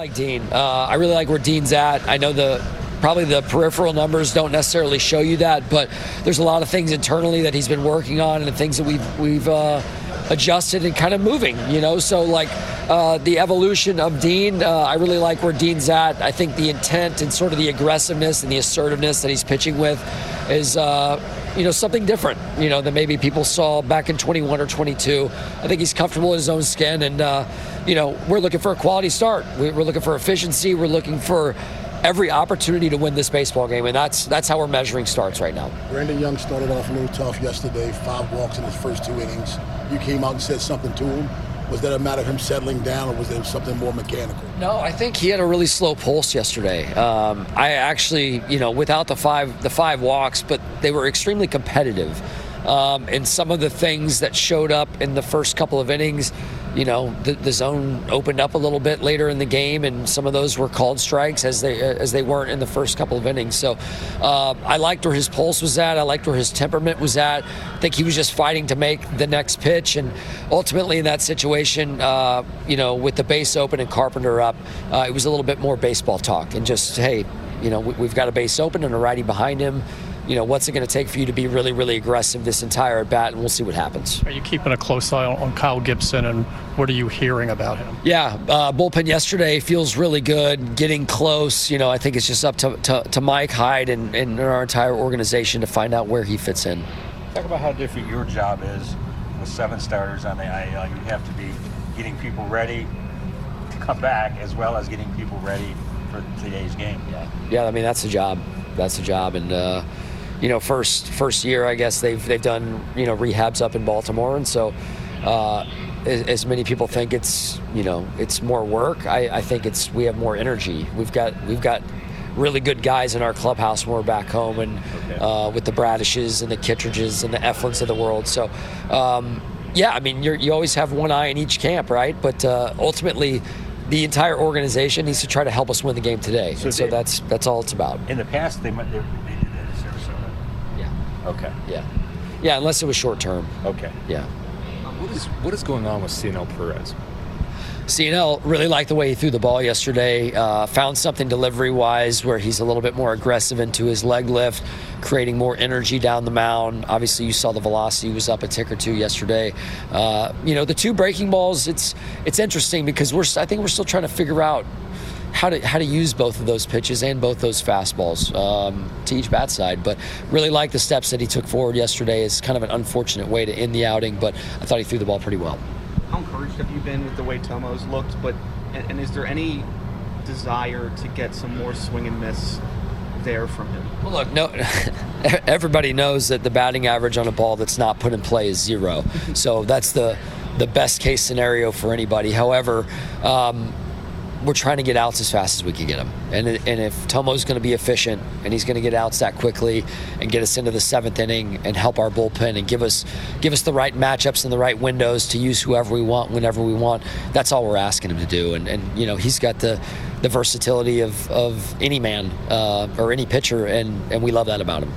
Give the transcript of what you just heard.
like Dean. I really like where Dean's at. I know probably the peripheral numbers don't necessarily show you that, but there's a lot of things internally that he's been working on and the things that we've adjusted and kind of moving, So like the evolution of Dean, I really like where Dean's at. I think the intent and sort of the aggressiveness and the assertiveness that he's pitching with is something different, than maybe people saw back in 21 or 22. I think he's comfortable in his own skin, and we're looking for a quality start. We're looking for efficiency. We're looking for every opportunity to win this baseball game, and that's how we're measuring starts right now. Brandon Young started off a little tough yesterday, 5 walks in his first 2 innings. You came out and said something to him. Was that a matter of him settling down, or was there something more mechanical? No, I think he had a really slow pulse yesterday. I actually, without the five walks, but they were extremely competitive. And some of the things that showed up in the first couple of innings, the zone opened up a little bit later in the game, and some of those were called strikes as they weren't in the first couple of innings. So I liked where his pulse was at. I liked where his temperament was at. I think he was just fighting to make the next pitch, and ultimately in that situation, with the base open and Carpenter up, it was a little bit more baseball talk and just, hey, we've got a base open and a righty behind him. What's it going to take for you to be really, really aggressive this entire at-bat, and we'll see what happens. Are you keeping a close eye on Kyle Gibson, and what are you hearing about him? Yeah, bullpen yesterday feels really good, getting close. I think it's just up to Mike Hyde and our entire organization to find out where he fits in. Talk about how different your job is with 7 starters on the IL. You have to be getting people ready to come back as well as getting people ready for today's game. Yeah, I mean, that's the job. And first year, I guess they've done rehabs up in Baltimore, and so as many people think it's more work. I think we have more energy. We've got really good guys in our clubhouse when we're back home, and with the Bradishes and the Kittredges and the Eflins of the world. So you always have one eye in each camp, right? But ultimately, the entire organization needs to try to help us win the game today. So that's all it's about. In the past, they did that at Sarasota. Yeah. Okay. Yeah, unless it was short term. Okay. Yeah. What is going on with CNL Perez? CNL really liked the way he threw the ball yesterday. Found something delivery-wise where he's a little bit more aggressive into his leg lift, creating more energy down the mound. Obviously, you saw the velocity was up a tick or 2 yesterday. The 2 breaking balls, it's interesting because I think we're still trying to figure out how to use both of those pitches and both those fastballs to each bat side. But really like the steps that he took forward yesterday. It's kind of an unfortunate way to end the outing, but I thought he threw the ball pretty well. How encouraged have you been with the way Tomo's looked? And is there any desire to get some more swing and miss there from him? Well, look, no, everybody knows that the batting average on a ball that's not put in play is 0. So that's the best case scenario for anybody. However, we're trying to get outs as fast as we can get them. And if Tomo's going to be efficient and he's going to get outs that quickly and get us into the 7th inning and help our bullpen and give us the right matchups and the right windows to use whoever we want, whenever we want, that's all we're asking him to do. And he's got the versatility of any man or any pitcher, and we love that about him.